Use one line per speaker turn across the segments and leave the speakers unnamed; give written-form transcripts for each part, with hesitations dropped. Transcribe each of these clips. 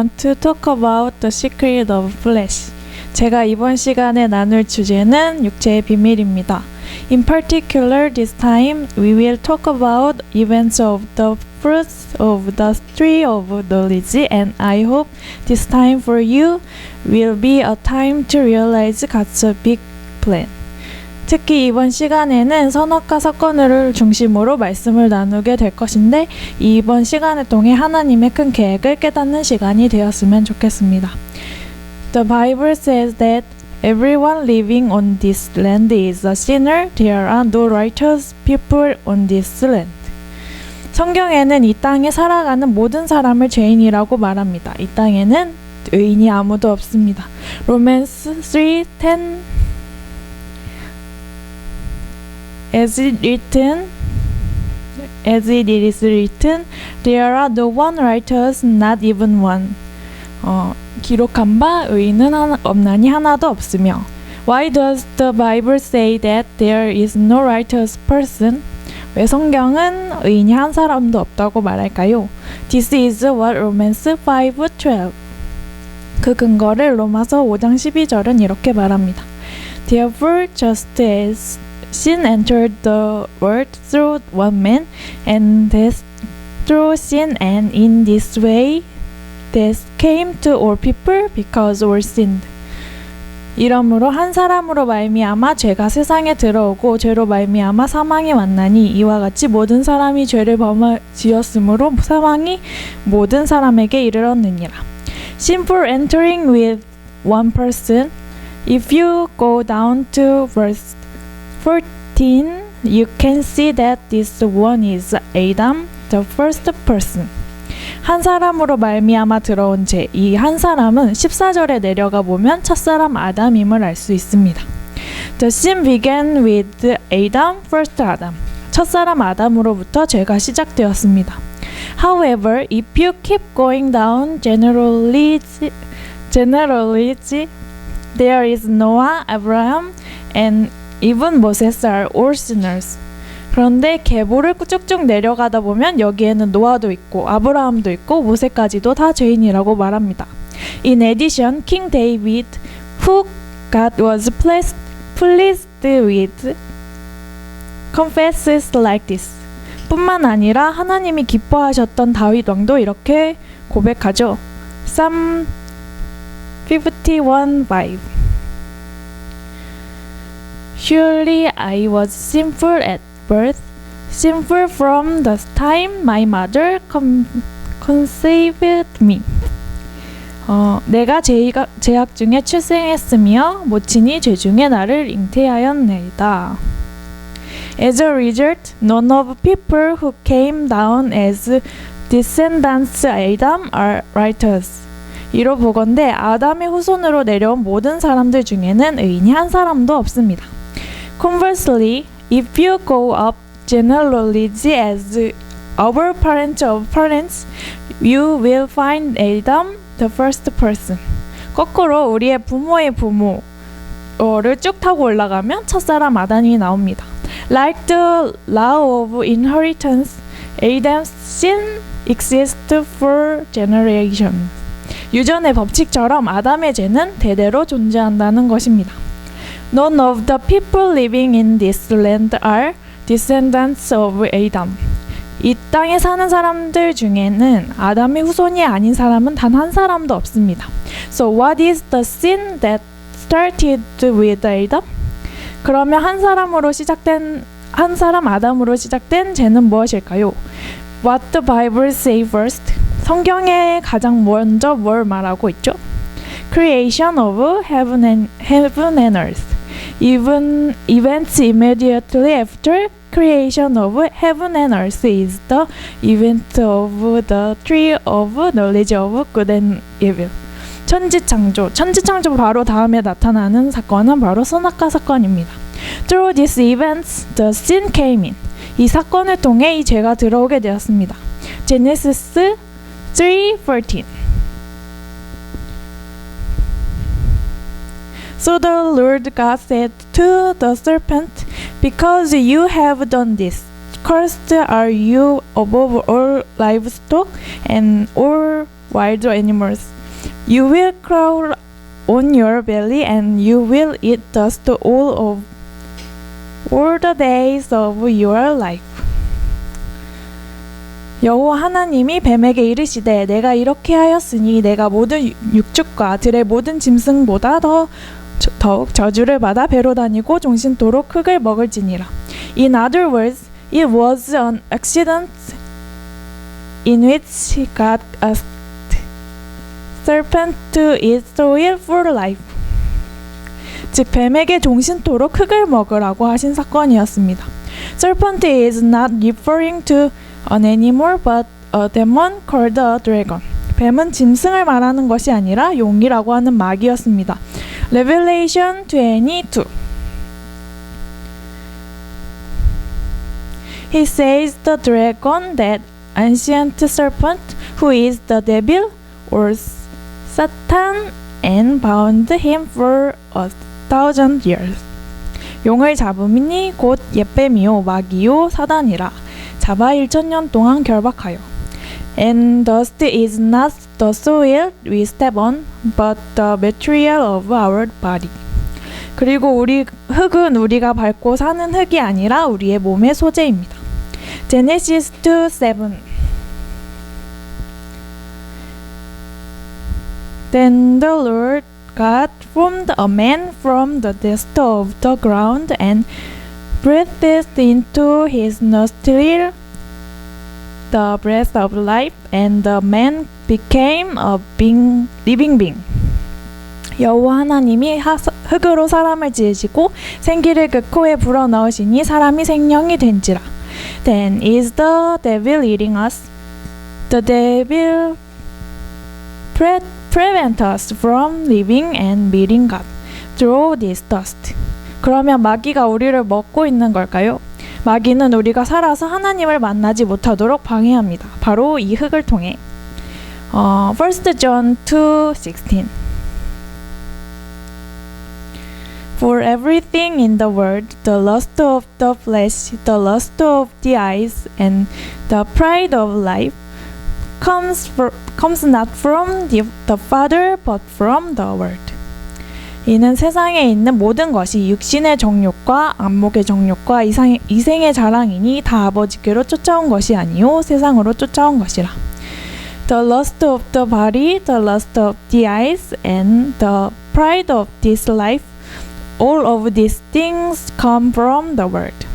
want to talk about the secret of flesh. 제가 이번 시간에 나눌 주제는 육체의 비밀입니다. In particular, this time we will talk about events of the fruits of the tree of knowledge, and I hope this time for you will be a time to realize God's big plan. 특히 이번 시간에는 선악과 사건을 중심으로 말씀을 나누게 될 것인데 이번 시간을 통해 하나님의 큰 계획을 깨닫는 시간이 되었으면 좋겠습니다. The Bible says that everyone living on this land is a sinner. There are no righteous people on this land. 성경에는 이 땅에 살아가는 모든 사람을 죄인이라고 말합니다. 이 땅에는 의인이 아무도 없습니다. Romans 3:10 As it is written, there are no one righteous, not even one. 기록한 바 의인은 없나니 하나도 없으며. Why does the Bible say that there is no righteous person? 왜 성경은 의인이 한 사람도 없다고 말할까요? This is what Romans 5:12. 그 근거를 로마서 5장 12절은 이렇게 말합니다. Therefore, just as sin entered the world through one man, and death through sin, and in this way death came to all people because all sinned. 이러므로 한 사람으로 말미암아 죄가 세상에 들어오고 죄로 말미암아 사망이 왔나니 이와 같이 모든 사람이 죄를 지었으므로 사망이 모든 사람에게 이르렀느니라. Sinful entering with one person. If you go down to verse 14, you can see that this one is Adam, the first person. 한 사람으로 말미암아 들어온 죄, 이 한 사람은 14절에 내려가 보면 첫사람 아담임을 알 수 있습니다. The sin began with Adam, first Adam. 첫사람 아담으로부터 죄가 시작되었습니다. However, if you keep going down generally, there is Noah, Abraham, and even Moses are all sinners. 그런데 계보를 쭉쭉 내려가다 보면 여기에는 노아도 있고 아브라함도 있고 모세까지도 다 죄인이라고 말합니다. In addition, King David, who God was pleased with, confesses like this. 뿐만 아니라 하나님이 기뻐하셨던 다윗 왕도 이렇게 고백하죠. Psalm 51:5. Surely I was sinful at birth, sinful from the time my mother conceived me. 내가 죄악 중에 출생했으며 모친이 죄 중에 나를 잉태하였나이다. As a result, none of people who came down as descendants of Adam are righteous. 이로 보건대 아담의 후손으로 내려온 모든 사람들 중에는 의인이 한 사람도 없습니다. Conversely, if you go up genealogy as our parents of parents, you will find Adam, the first person. 거꾸로 우리의 부모의 부모를 쭉 타고 올라가면 첫사람 아담이 나옵니다. Like the law of inheritance, Adam's sin exists for generations. 유전의 법칙처럼 아담의 죄는 대대로 존재한다는 것입니다. None of the people living in this land are descendants of Adam. 이 땅에 사는 사람들 중에는 아담의 후손이 아닌 사람은 단 한 사람도 없습니다. So what is the sin that started with Adam? 그러면 한 사람 아담으로 시작된 죄는 무엇일까요? What the Bible say first? 성경에 가장 먼저 뭘 말하고 있죠? Creation of heaven and earth. Even events immediately after creation of heaven and earth is the event of the tree of knowledge of good and evil. 천지창조 바로 다음에 나타나는 사건은 바로 선악과 사건입니다. Through these events, the sin came in. 이 사건을 통해 이 죄가 들어오게 되었습니다. Genesis 3:14. So the Lord God said to the serpent, because you have done this, Cursed are you above all livestock and all wild animals. You will crawl on your belly and you will eat dust all the days of your life. 여호와 하나님이 뱀에게 이르시되 내가 이렇게 하였으니 내가 모든 육축과 들의 모든 짐승보다 더욱 저주를 받아 배로 다니고 종신토록 흙을 먹을지니라. In other words, it was an accident in which God asked serpent to eat soil for life. 즉 뱀에게 종신토록 흙을 먹으라고 하신 사건이었습니다. Serpent is not referring to an animal but a demon called a dragon. 뱀은 짐승을 말하는 것이 아니라 용이라고 하는 마귀였습니다. Revelation 22. He says the dragon, that ancient serpent, who is the devil or Satan, and bound him for 1,000 years. 용을 잡음이니 곧 옛뱀이요 마귀요 사단이라 잡아 1,000년 동안 결박하여. And dust is not the soil we step on, but the material of our body. 그리고 우리 흙은 우리가 밟고 사는 흙이 아니라 우리의 몸의 소재입니다. Genesis 2:7. Then the Lord God formed a man from the dust of the ground and breathed into his nostril the breath of life, and the man became a living being. 여호와 하나님이 흙으로 사람을 지으시고 생기를 그 코에 불어넣으시니 사람이 생명이 된지라. Then is the devil eating us? The devil prevent us from living and meeting God through this dust. 그러면 마귀가 우리를 먹고 있는 걸까요? 마귀는 우리가 살아서 하나님을 만나지 못하도록 방해합니다. 바로 이 흙을 통해. 1 John 2:16. For everything in the world, the lust of the flesh, the lust of the eyes, and the pride of life comes not from the Father, but from the world. 이는 세상에 있는 모든 것이 육신의 정욕과 안목의 정욕과 이생의 자랑이니 다 아버지께로 쫓아온 것이 아니요 세상으로 쫓아온 것이라. The lust of the body, the lust of the eyes, and the pride of this life, all of these things come from the world.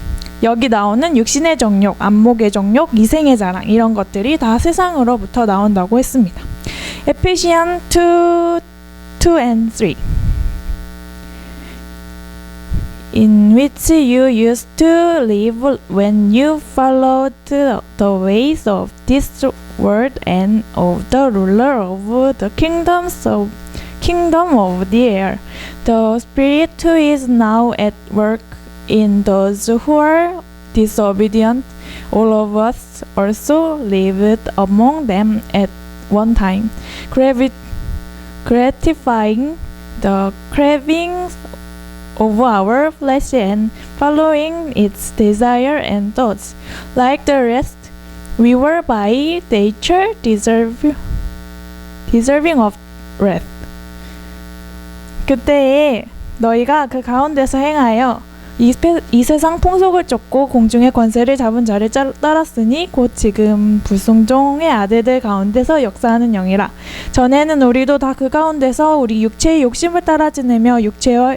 여기 나오는 육신의 정욕, 안목의 정욕, 이생의 자랑 이런 것들이 다 세상으로부터 나온다고 했습니다. Ephesians 2:2-3. In which you used to live when you followed the ways of this world and of the ruler of the kingdom of the air, the spirit who is now at work in those who are disobedient. All of us also lived among them at one time, gratifying the cravings of our flesh and following its desire and thoughts. Like the rest, we were by nature deserving of wrath. 그때에 너희가 그 가운데서 행하여 이 세상 풍속을 쫓고 공중의 권세를 잡은 자를 따랐으니 곧 지금 불순종의 아들들 가운데서 역사하는 영이라. 전에는 우리도 다 그 가운데서 우리 육체의 욕심을 따라 지내며 육체와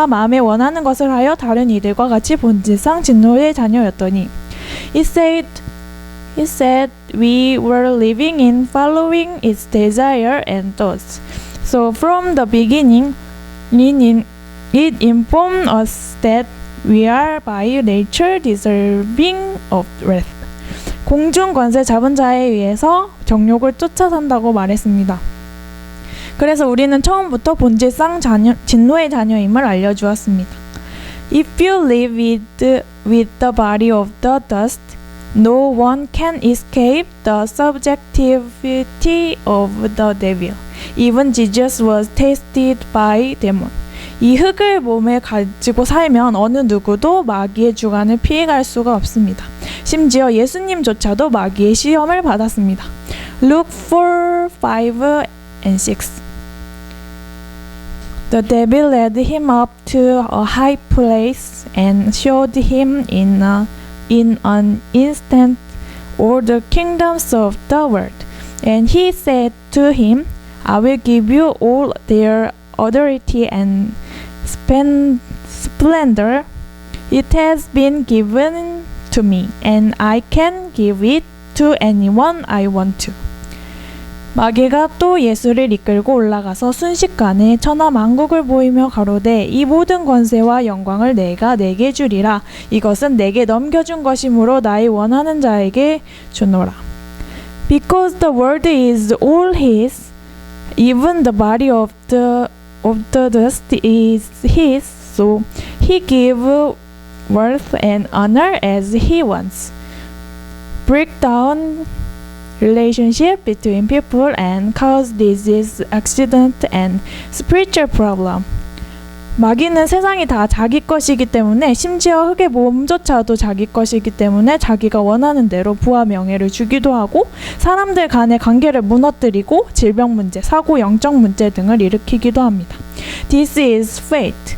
마음에 원하는 것을 하여 다른 이들과 같이 본질상 진노의 자녀였더니 It said we were living in following its desire and thoughts. So from the beginning it informed us that we are by nature deserving of wrath. 공중 권세 잡은 자에 의해서 정욕을 쫓아 산다고 말했습니다. 그래서 우리는 처음부터 본질상 진노의 자녀임을 알려주었습니다. If you live with the body of the dust, no one can escape the subjectivity of the devil. Even Jesus was tasted by demon. 이 흙을 몸에 가지고 살면 어느 누구도 마귀의 주관을 피해갈 수가 없습니다. 심지어 예수님조차도 마귀의 시험을 받았습니다. Luke 4, 5 and 6. The devil led him up to a high place and showed him in an instant all the kingdoms of the world. And he said to him, I will give you all their authority and splendor. It has been given to me, and I can give it to anyone I want to. 마귀가 또 예수를 이끌고 올라가서 순식간에 천하 만국을 보이며 가로되 이 모든 권세와 영광을 내가 내게 주리라. 이것은 내게 넘겨준 것이므로 나의 원하는 자에게 주노라. Because the world is all his, even the body of the dust is his, so he gives worth and honor as he wants. Break down relationship between people and cause disease, accident and spiritual problem. 마귀는 세상이 다 자기 것이기 때문에 심지어 흙의 몸조차도 자기 것이기 때문에 자기가 원하는 대로 부와 명예를 주기도 하고 사람들 간의 관계를 무너뜨리고 질병 문제, 사고, 영적 문제 등을 일으키기도 합니다. This is fate.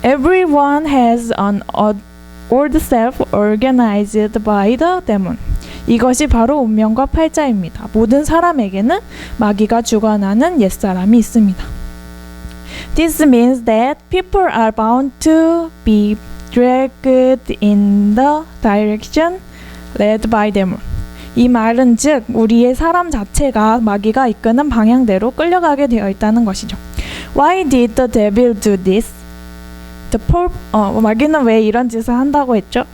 Everyone has an old self organized by the demon. 이것이 바로 운명과 팔자입니다. 모든 사람에게는 마귀가 주관하는 옛사람이 있습니다. This means that people are bound to be dragged in the direction led by demon. 이 말은 즉 우리의 사람 자체가 마귀가 이끄는 방향대로 끌려가게 되어 있다는 것이죠. Why did the devil do this? 마귀는 왜 이런 짓을 한다고 했죠?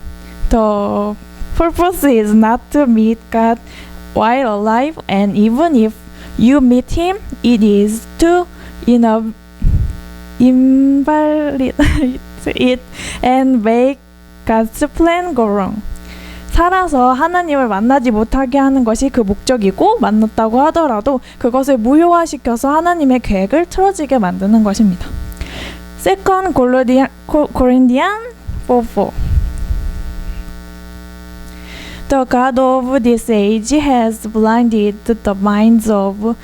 The purpose is not to meet God while alive, and even if you meet Him, it is to invalidate it and make God's plan go wrong. 살아서 하나님을 만나지 못하게 하는 것이 그 목적이고 만났다고 하더라도 그것을 무효화시켜서 하나님의 계획을 틀어지게 만드는 것입니다. 2 Corinthians 4:4. The God of this age has blinded the minds of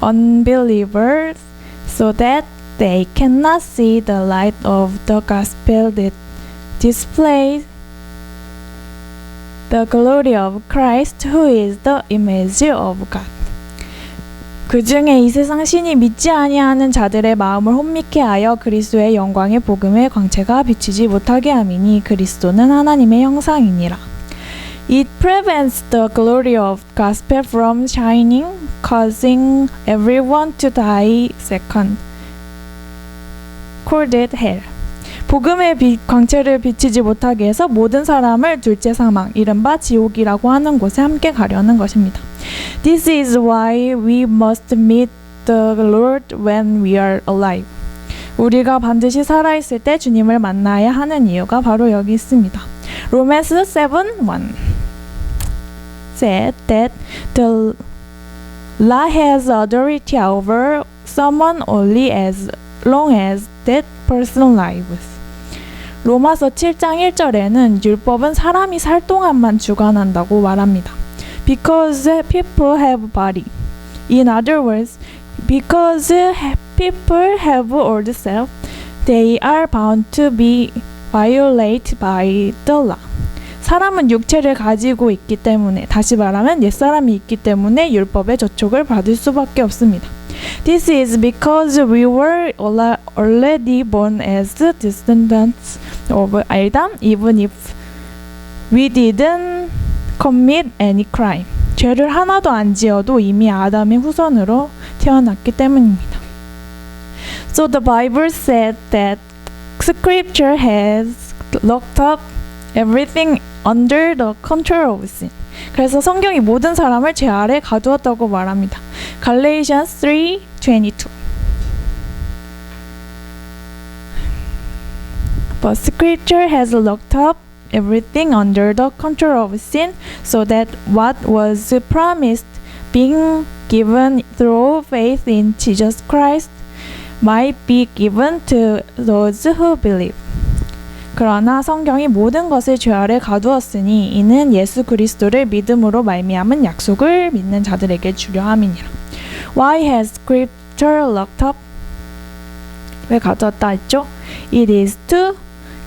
unbelievers so that they cannot see the light of the gospel that displays the glory of Christ, who is the image of God. 그 중에 이 세상 신이 믿지 아니하는 자들의 마음을 혼미케 하여 그리스도의 영광의 복음의 광채가 비치지 못하게 함이니 그리스도는 하나님의 형상이니라. It prevents the glory of gospel from shining, causing everyone to die second. Called hell. 복음의 광채를 비치지 못하게 해서 모든 사람을 둘째 사망, 이른바 지옥이라고 하는 곳에 함께 가려는 것입니다. This is why we must meet the Lord when we are alive. 우리가 반드시 살아있을 때 주님을 만나야 하는 이유가 바로 여기 있습니다. Romans 7:1 said that the law has authority over someone only as long as that person lives. 로마서 7장 1절에는 율법은 사람이 살 동안만 주관한다고 말합니다. Because people have body. In other words, because people have old self, they are bound to be violated by the law. 사람은 육체를 가지고 있기 때문에, 다시 말하면 옛사람이 있기 때문에 율법의 저촉을 받을 수밖에 없습니다. This is because we were already born as descendants of Adam, even if we didn't commit any crime. 죄를 하나도 안 지어도 이미 아담의 후손으로 태어났기 때문입니다. So the Bible said that Scripture has locked up everything under the control of sin. 그래서 성경이 모든 사람을 죄 아래 가두었다고 말합니다. Galatians 3:22. But Scripture has locked up everything under the control of sin, so that what was promised, being given through faith in Jesus Christ, might be given to those who believe. 그러나 성경이 모든 것을 죄 아래 가두었으니 이는 예수 그리스도를 믿음으로 말미암은 약속을 믿는 자들에게 주려 함이니라. Why has Scripture locked up? 왜 가두었다 했죠? It is to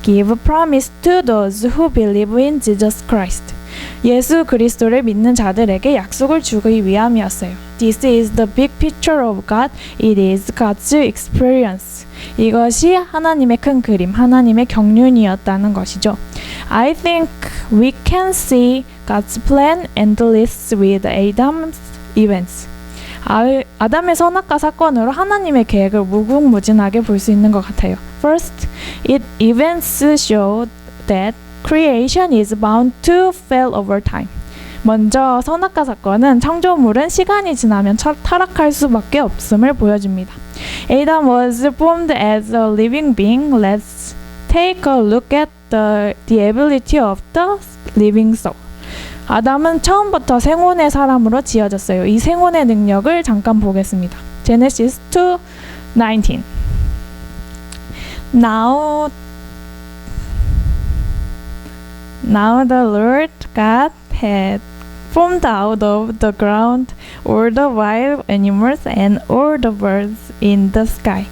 give promise to those who believe in Jesus Christ. 예수 그리스도를 믿는 자들에게 약속을 주기 위함이었어요. This is the big picture of God. It is God's experience. 이것이 하나님의 큰 그림, 하나님의 경륜이었다는 것이죠. I think we can see God's plan endless with Adam's events. 아담의 선악과 사건으로 하나님의 계획을 무궁무진하게 볼 수 있는 것 같아요. First, its events show that creation is bound to fail over time. 먼저 선악과 사건은 창조물은 시간이 지나면 타락할 수밖에 없음을 보여줍니다. Adam was formed as a living being. Let's take a look at the ability of the living soul. 아담은 처음부터 생혼의 사람으로 지어졌어요. 이 생혼의 능력을 잠깐 보겠습니다. Genesis 2:19. Now the Lord God had formed out of the ground all the wild animals and all the birds in the sky.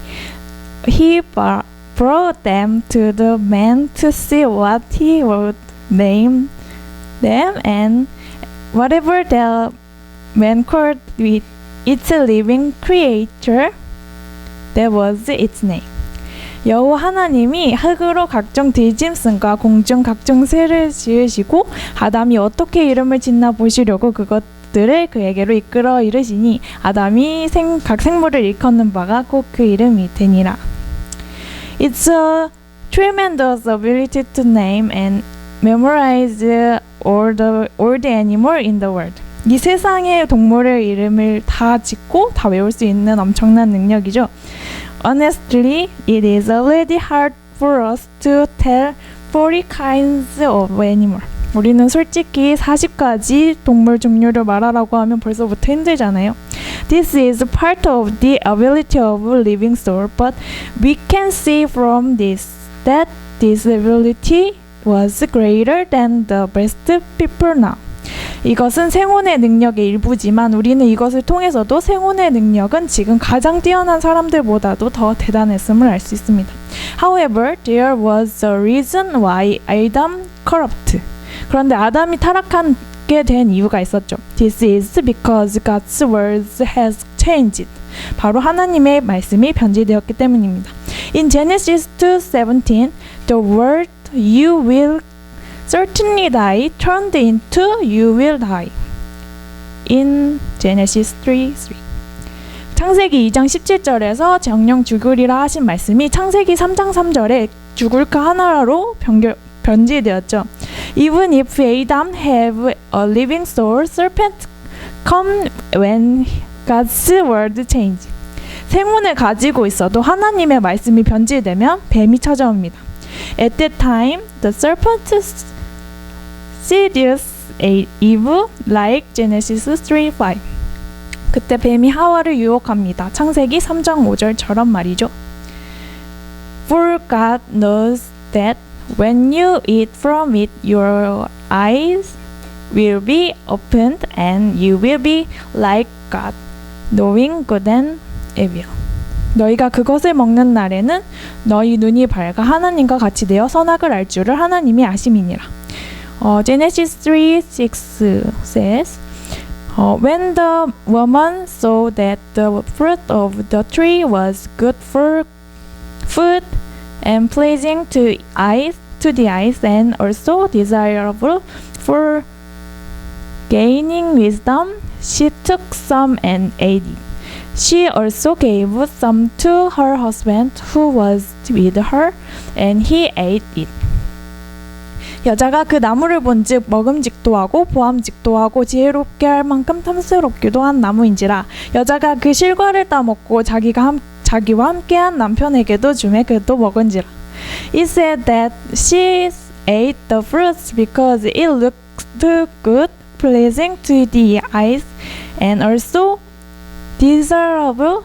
He brought them to the man to see what he would name them, and whatever the man called with its living creature, that was its name. 여호와 하나님이 흙으로 각종 들짐승과 공중 각종 새를 지으시고 아담이 어떻게 이름을 짓나 보시려고 그것들을 그에게로 이끌어 이르시니 아담이 각 생물을 일컫는 바가 곧 그 이름이 되니라. It's a tremendous ability to name and memorize all the animal in the world. 이 세상의 동물의 이름을 다 짓고 다 외울 수 있는 엄청난 능력이죠. Honestly, it is already hard for us to tell 40 kinds of animal. 우리는 솔직히 40가지 동물 종류를 말하라고 하면 벌써부터 힘들잖아요. This is part of the ability of living soul, but we can see from this that this ability was greater than the best people now. 이것은 생혼의 능력의 일부지만 우리는 이것을 통해서도 생혼의 능력은 지금 가장 뛰어난 사람들보다도 더 대단했음을 알 수 있습니다. However, there was a reason why Adam corrupted. 그런데 아담이 타락하게 된 이유가 있었죠. This is because God's words has changed. 바로 하나님의 말씀이 변질되었기 때문입니다. In Genesis 2:17, the word you will certainly die turned into you will die. In Genesis 3:3. 창세기 2장 17절에서 정령 죽으리라 하신 말씀이 창세기 3장 3절에 죽을 그 하나로 변질되었죠. Even if Adam have a living soul, serpent come when God's word change. 생혼을 가지고 있어도 하나님의 말씀이 변질되면 뱀이 찾아옵니다. At that time, the serpent seduced Eve like Genesis 3:5. 그때 뱀이 하와를 유혹합니다. 창세기 3장 5절처럼 말이죠. For God knows that when you eat from it, your eyes will be opened and you will be like God, knowing good and evil. 너희가 그것을 먹는 날에는 너희 눈이 밝아 하나님과 같이 되어 선악을 알 줄을 하나님이 아심이니라. Genesis 3:6 says, When the woman saw that the fruit of the tree was good for food and pleasing to the eyes and also desirable for gaining wisdom, she took some and ate it. She also gave some to her husband who was with her, and he ate it. 여자가 그 나무를 본즉 먹음직도 하고 보암직도 하고 지혜롭게 할 만큼 탐스럽기도 한 나무인지라. 여자가 그 실과를 따먹고 자기와 함께한 남편에게도 주매 그도 먹은지라. It said that she ate the fruits because it looked good, pleasing to the eyes, and also desirable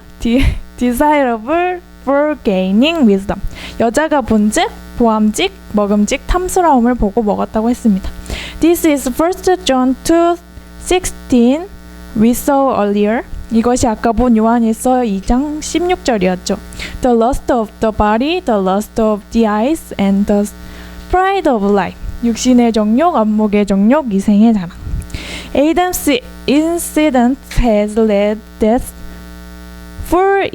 for gaining wisdom. 여자가 본즉 보암직, 먹음직, 탐스러움을 보고 먹었다고 했습니다. This is 1 John 2:16 we saw earlier. 이것이 아까 본 요한일서 2장 16절이었죠. The lust of the body, the lust of the eyes, and the pride of life. 육신의 정욕, 안목의 정욕, 이생의 자랑. Adam's incident has led death for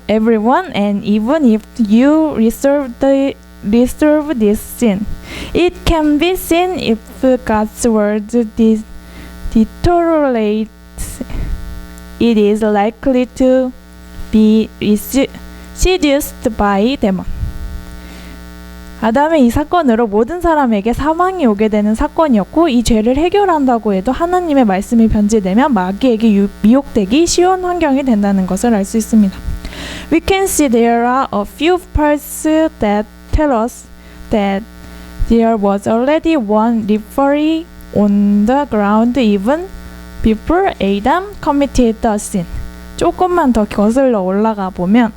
everyone, and even if you reserve this sin, it can be seen if God's word deteriorates. It is likely to be seduced by demon. 아담의 이 사건으로 모든 사람에게 사망이 오게 되는 사건이었고, 이 죄를 해결한다고 해도 하나님의 말씀이 변질되면 마귀에게 미혹되기 쉬운 환경이 된다는 것을 알 수 있습니다. We can see there are a few parts that tell us that there was already one leprosy on the ground even before Adam committed the sin. 조금만 더 거슬러 올라가 보면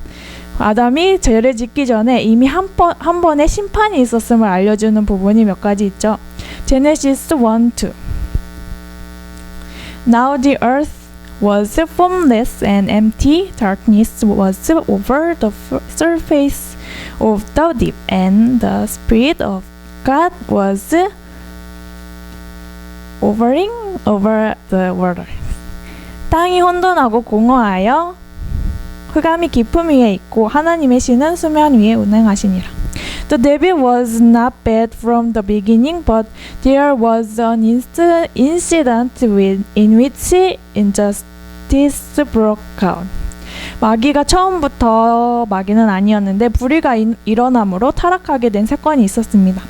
아담이 죄를 짓기 전에 이미 한 번의 심판이 있었음을 알려주는 부분이 몇 가지 있죠. Genesis 1:2 Now the earth was formless and empty. Darkness was over the surface of the deep, and the Spirit of God was hovering over the water. 땅이 혼돈하고 공허하여 흑암이 깊음 위에 있고 하나님의 신은 수면 위에 운행하시니라. The devil was not bad from the beginning, but there was an incident in which injustice broke out. 마귀가 처음부터 마귀는 아니었는데 불의가 일어남으로 타락하게 된 사건이 있었습니다.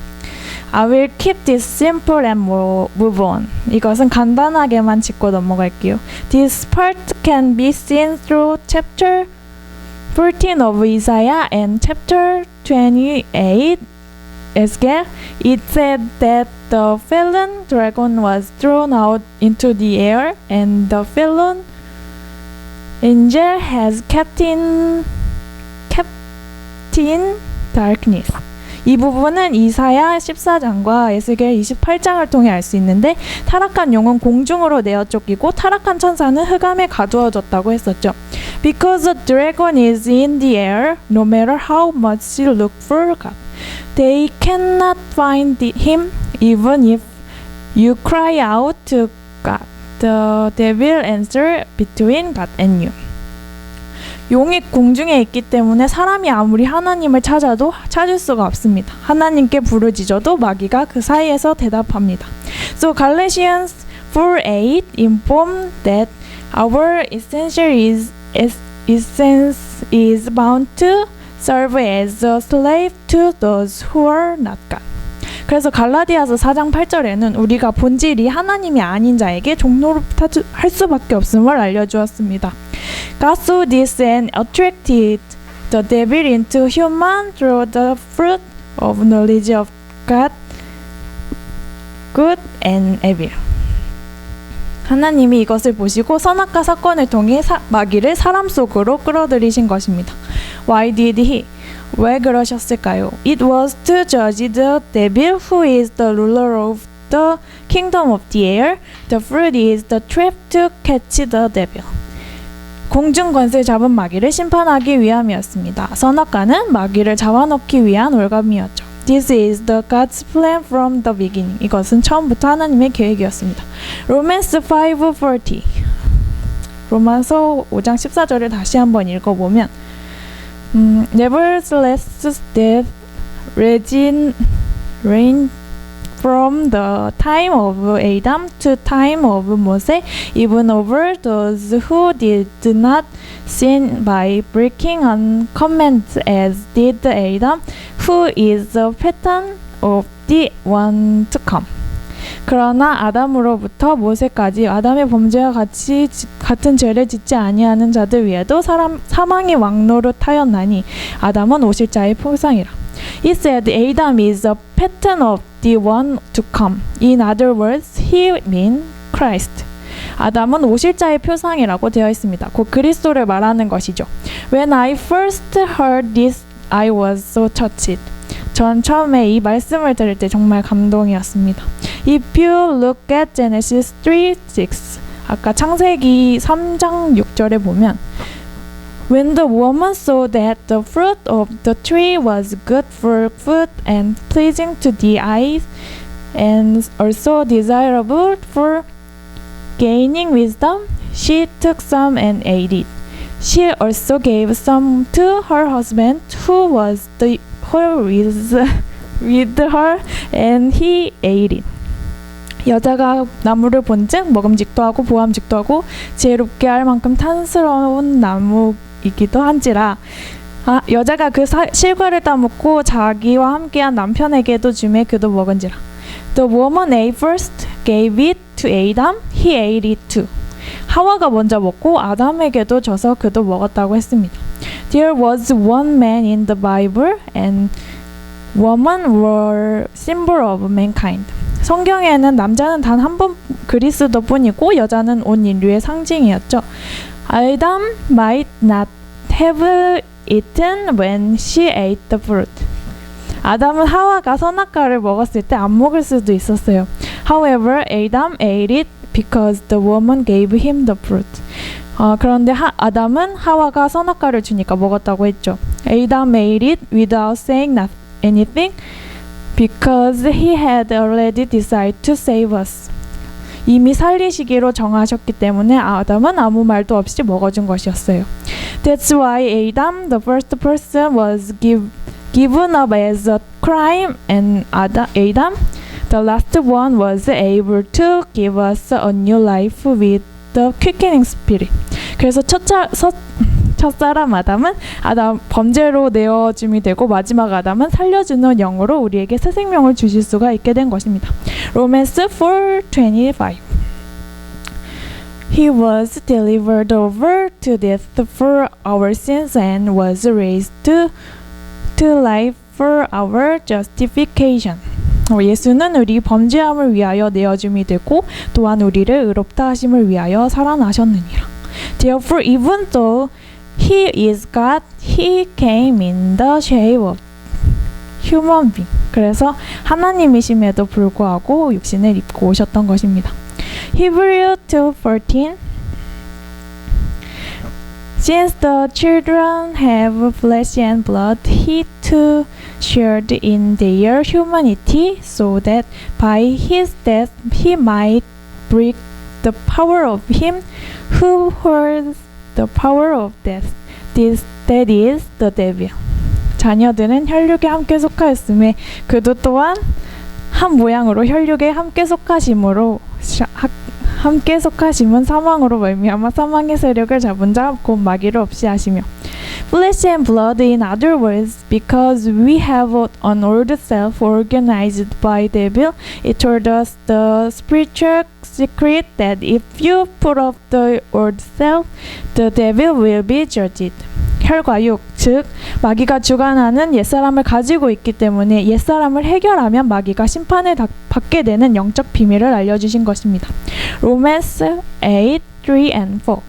I will keep this simple and move on. 이것은 간단하게만 짚고 넘어갈게요. This part can be seen through chapter 14 of Isaiah and chapter 28 Ezekiel. It said that the fallen dragon was thrown out into the air, and the fallen angel has kept in darkness. 이 부분은 이사야 14장과 에스겔 28장을 통해 알 수 있는데, 타락한 영은 공중으로 내어 쫓기고 타락한 천사는 흑암에 가두어졌다고 했었죠. Because the dragon is in the air, no matter how much you look for God, they cannot find him even if you cry out to God. The devil answer between God and you. 용이 공중에 있기 때문에 사람이 아무리 하나님을 찾아도 찾을 수가 없습니다. 하나님께 부르짖어도 마귀가 그 사이에서 대답합니다. So Galatians 4:8 inform that our essence is bound to serve as a slave to those who are not God. 그래서 갈라디아서 4장 8절에는 우리가 본질이 하나님이 아닌 자에게 종노릇 할 수밖에 없음을 알려주었습니다. God saw this and attracted the devil into human through the fruit of knowledge of God, good and evil. 하나님이 이것을 보시고 선악과 사건을 통해 마귀를 사람 속으로 끌어들이신 것입니다. Why did he? 왜 그러셨을까요? It was to judge the devil who is the ruler of the kingdom of the air. The fruit is the trap to catch the devil. 공중 권세 잡은 마귀를 심판하기 위함이었습니다. 선악과는 마귀를 잡아놓기 위한 올감이었죠. This is the God's plan from the beginning. 이것은 처음부터 하나님의 계획이었습니다. Romans 5:40. 로마서 5장 14절을 다시 한번 읽어보면 Nevertheless, death reigned from the time of Adam to time of Moses, even over those who did not sin by breaking on commands as did Adam, who is the pattern of the one to come. 그러나 아담으로부터 모세까지 아담의 범죄와 같은 죄를 짓지 아니하는 자들 위에도 사망이 왕노릇하였나니 아담은 오실 자의 표상이라. He said Adam is a pattern of the one to come. In other words, he means Christ. 아담은 오실 자의 표상이라고 되어 있습니다. 곧 그리스도를 말하는 것이죠. When I first heard this, I was so touched. 전 처음에 이 말씀을 들을 때 정말 감동이었습니다. If you look at Genesis 3:6, 아까 창세기 3장 6절에 보면 When the woman saw that the fruit of the tree was good for food and pleasing to the eyes and also desirable for gaining wisdom, she took some and ate it. She also gave some to her husband who was with her and he ate it. 여자가 나무를 본즉 먹음직도 하고 보암직도 하고 지혜롭게 할 만큼 탐스러운 나무이기도 한지라. 여자가 그 실과를 따먹고 자기와 함께한 남편에게도 주매 그도 먹은지라. The woman ate first, gave it to Adam, he ate it too. 하와가 먼저 먹고 아담에게도 줘서 그도 먹었다고 했습니다. There was one man in the Bible and woman were symbol of mankind. 성경에는 남자는 단 한 번 그리스도뿐이고 여자는 온 인류의 상징이었죠. Adam might not have eaten when she ate the fruit. 아담은 하와가 선악과를 먹었을 때 안 먹을 수도 있었어요. However, Adam ate it because the woman gave him the fruit. 그런데 아담은 하와가 선악과를 주니까 먹었다고 했죠. Adam ate it without saying anything because he had already decided to save us. 이미 살리시기로 정하셨기 때문에 아담은 아무 말도 없이 먹어준 것이었어요. That's why Adam, the first person, was given up as a crime, and Adam, the last one, was able to give us a new life with the quickening spirit. 그래서 첫사람 아담은 범죄로 내어줌이 되고 마지막 아담은 살려주는 영으로 우리에게 새 생명을 주실 수가 있게 된 것입니다. Romans 4:25. He was delivered over to death for our sins and was raised to life for our justification. 예수는 우리 범죄함을 위하여 내어줌이 되고 또한 우리를 의롭다 하심을 위하여 살아나셨느니라. Therefore, even though he is God, he came in the shape of human being. 그래서 하나님이심에도 불구하고 육신을 입고 오셨던 것입니다. Hebrew 2:14. Since the children have flesh and blood, he too shared in their humanity, so that by his death he might break the power of him who holds the power of death. That is the devil. 자녀들은 혈육에 함께 속하였음에 그도 또한 한 모양으로 혈육에 함께 속하심으로 함께 속하심은 사망으로 말미암아 사망의 세력을 잡은 자 곧 마귀를 없이 하시며. Flesh and blood, in other words, because we have an old self organized by devil, it told us the spiritual secret that if you put off the old self, the devil will be judged. 혈과 육, 즉 마귀가 주관하는 옛사람을 가지고 있기 때문에 옛사람을 해결하면 마귀가 심판을 받게 되는 영적 비밀을 알려주신 것입니다. Romans 8:3 and 4.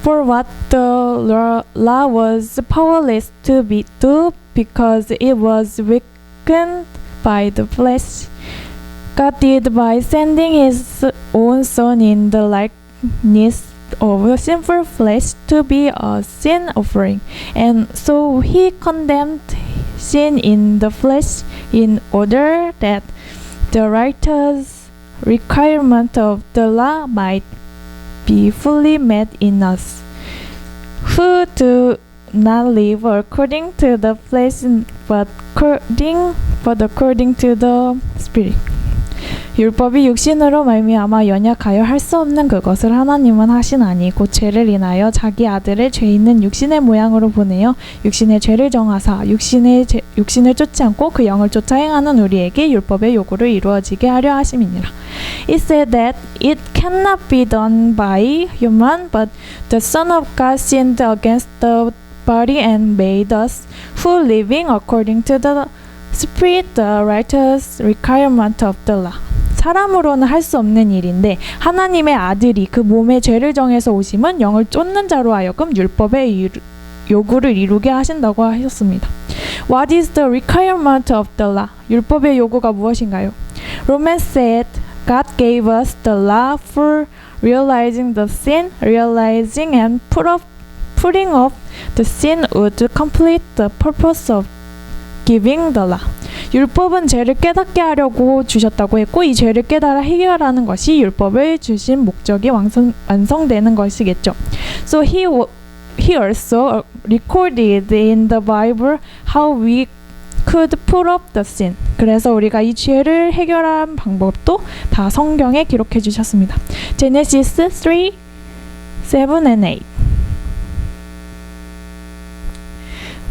For what the law was powerless to do because it was weakened by the flesh, God did by sending his own Son in the likeness of sinful flesh to be a sin offering, and so he condemned sin in the flesh in order that the righteous requirement of the law might be fully met in us, who do not live according to the flesh but according to the Spirit. 율법이 육신으로 말미암아 연약하여 할 수 없는 그것을 하나님은 하시나니 곧 죄를 인하여 자기 아들을 죄 있는 육신의 모양으로 보내어 육신의 죄를 정하사 육신을 쫓지 않고 그 영을 쫓아 행하는 우리에게 율법의 요구를 이루어지게 하려 하심이니라. It said that it cannot be done by human, but the Son of God sinned against the body and made us, who living according to the Spirit, the righteous requirement of the law. 사람으로는 할 수 없는 일인데 하나님의 아들이 그 몸에 죄를 정해서 오심은 영을 쫓는 자로 하여금 율법의 요구를 이루게 하신다고 하셨습니다. What is the requirement of the law? 율법의 요구가 무엇인가요? Romans said God gave us the law for realizing the sin, realizing and putting off the sin would complete the purpose of giving the law. 율법은 죄를 깨닫게 하려고 주셨다고 했고 이 죄를 깨달아 해결하는 것이 율법을 주신 목적이 완성되는 것이겠죠. So he also recorded in the Bible how we could put off the sin. 그래서 우리가 이 죄를 해결한 방법도 다 성경에 기록해 주셨습니다. Genesis 3, 7 and 8.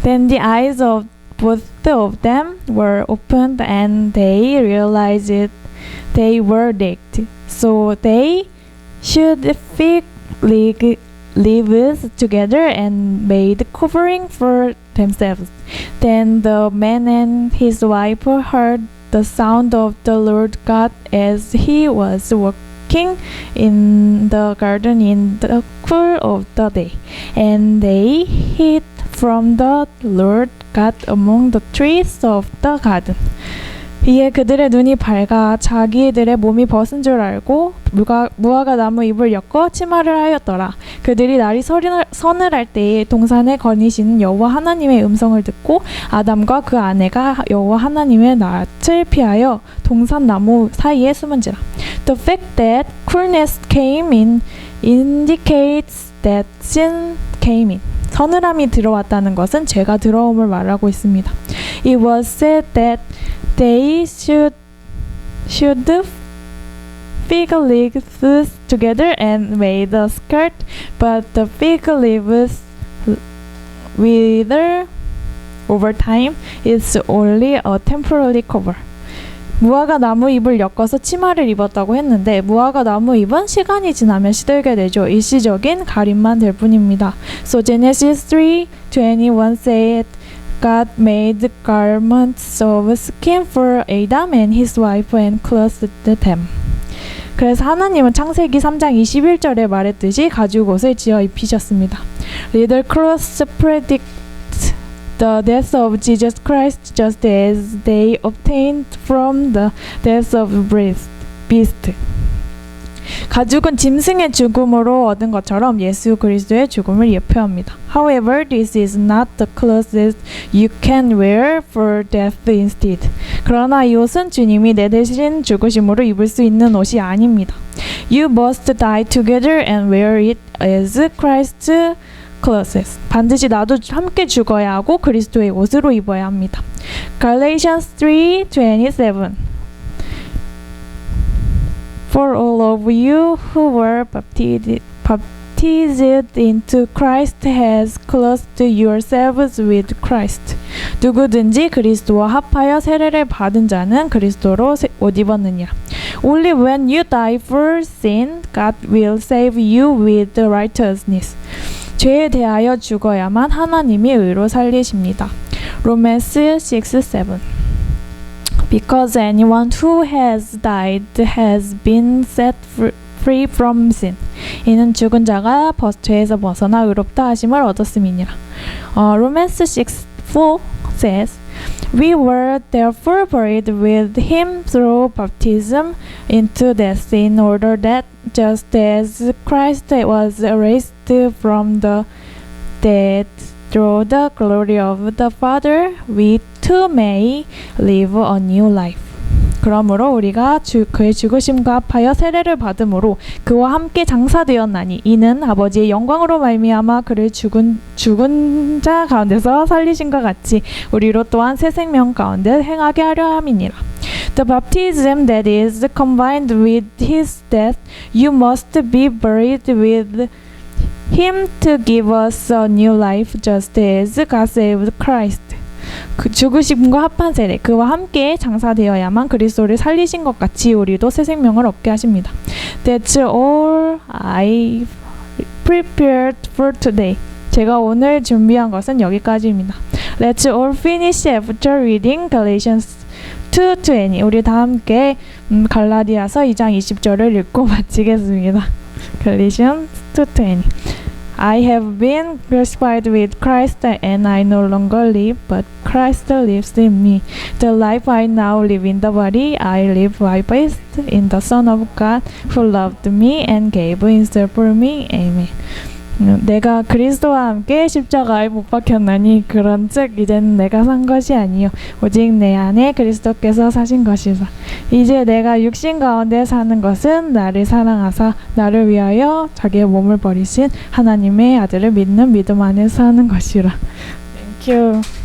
Then the eyes of both of them were opened and they realized they were naked. So they should fig leaves together and made covering for themselves. Then the man and his wife heard the sound of the Lord God as he was walking in the garden in the cool of the day. And they hid from the Lord God among the trees of the garden. 이에 그들의 눈이 밝아 자기들의 몸이 벗은 줄 알고 무화과 나무 잎을 엮어 치마를 하였더라. 그들이 날이 서늘할 때에 동산에 거니시는 여호와 하나님의 음성을 듣고 아담과 그 아내가 여호와 하나님의 낯을 피하여 동산 나무 사이에 숨은지라. The fact that coolness came in indicates that sin came in. 서늘함이 들어왔다는 것은 죄가 들어옴을 말하고 있습니다. It was said that they should fig leaves together and made a skirt, but the fig leaves wither over time. It's only a temporary cover. 무화과 나무 잎을 엮어서 치마를 입었다고 했는데 무화과 나무 잎은 시간이 지나면 시들게 되죠. 일시적인 가림만 될 뿐입니다. So Genesis 3:21 said God made garments of skin for Adam and his wife and clothed them. 그래서 하나님은 창세기 3장 21절에 말했듯이 가죽옷을 지어 입히셨습니다. Little clothes predict the death of Jesus Christ just as they obtained from the death of beast. 가죽은 짐승의 죽음으로 얻은 것처럼 예수 그리스도의 죽음을 예표합니다. However, this is not the clothes you can wear for death instead. 그러나 이 옷은 주님이 내 대신 죽으심으로 입을 수 있는 옷이 아닙니다. You must die together and wear it as Christ's clothes. 반드시 나도 함께 죽어야 하고 그리스도의 옷으로 입어야 합니다. Galatians 3:27. For all of you who were baptized into Christ has clothed yourselves with Christ. 누구든지 그리스도와 합하여 세례를 받은 자는 그리스도로 옷 입었느니라. Only when you die for sin, God will save you with righteousness. 죄에 대하여 죽어야만 하나님이 의로 살리십니다. Romans 6:7. Because anyone who has died has been set free from sin. 이는 죽은 자가 죄에서 벗어나 의롭다 하심을 얻었음이니라. Romans 6:4 says, We were therefore buried with him through baptism into death, in order that just as Christ was raised from the dead through the glory of the Father, we too may live a new life. 그러므로 우리가 그의 죽으심과 합하여 세례를 받음으로 그와 함께 장사되었나니 이는 아버지의 영광으로 말미암아 그를 죽은 자 가운데서 살리신과 같이 우리로 또한 새 생명 가운데 행하게 하려 함이니라. The baptism that is combined with his death, you must be buried with him to give us a new life, just as God saved Christ. 그 죽으심과 합한 세례, 그와 함께 장사되어야만 그리스도를 살리신 것 같이 우리도 새 생명을 얻게 하십니다. That's all I prepared for today. 제가 오늘 준비한 것은 여기까지입니다. Let's all finish after reading Galatians 2:20. 우리 다 함께 갈라디아서 2장 20절을 읽고 마치겠습니다. Galatians 2:20. I have been crucified with Christ, and I no longer live, but Christ lives in me. The life I now live in the body, I live by faith in the Son of God, who loved me and gave himself for me. Amen. 내가 그리스도와 함께 십자가에 못 박혔나니 그런즉 이제는 내가 산 것이 아니요 오직 내 안에 그리스도께서 사신 것이라. 이제 내가 육신 가운데 사는 것은 나를 사랑하사 나를 위하여 자기의 몸을 버리신 하나님의 아들을 믿는 믿음 안에 사는 것이라. Thank you.